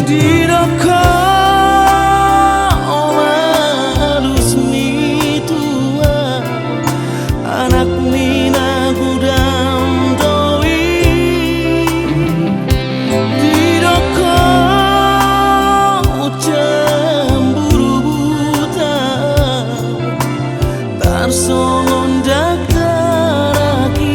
Didoko halus mi tua anak mina gudam doi Didoko cemburu buta tarsongon dakaraki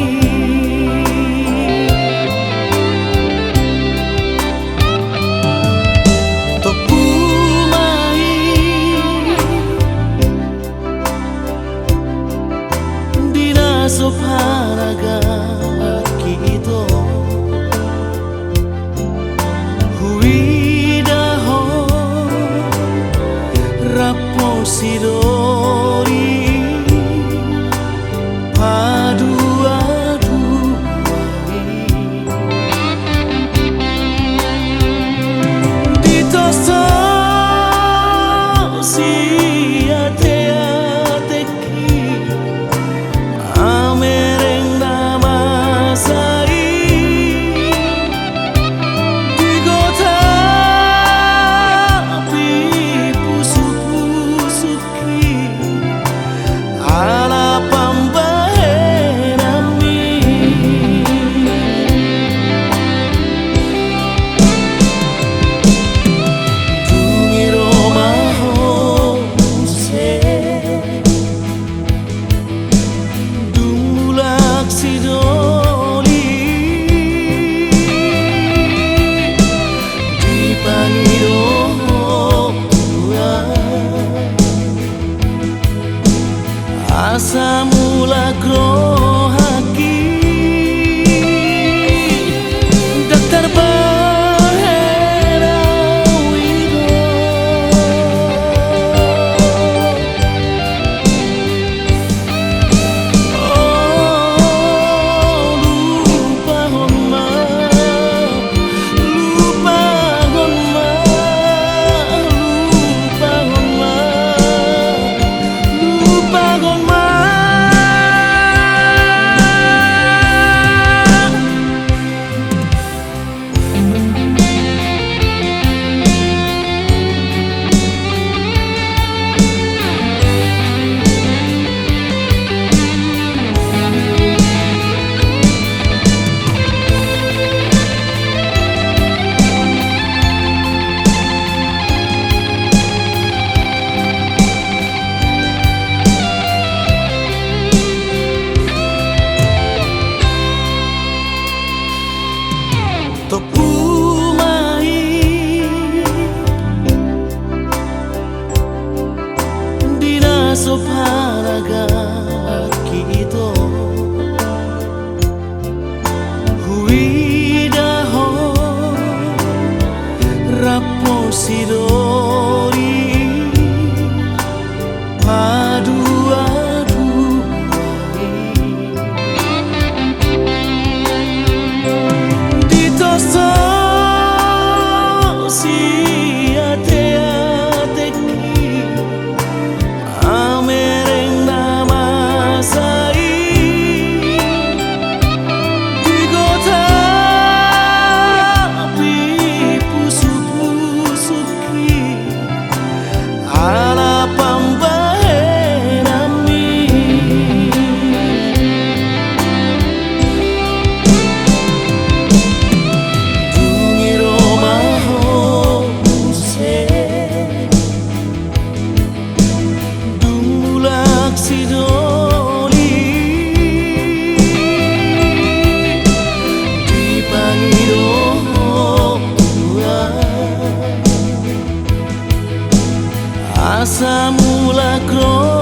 Sophanaga kito huida ho rapo sidori padu adu ditoso si asa mula grow haki Dr. Bahera Wido lupa honma lupa honma lupa honma lupa honma Topu mai dina sophanaga kito huida ho rapo sidori padu adu so si ate ateki amereng nama sai digota api pusuki ala pambahe nami asa mula grow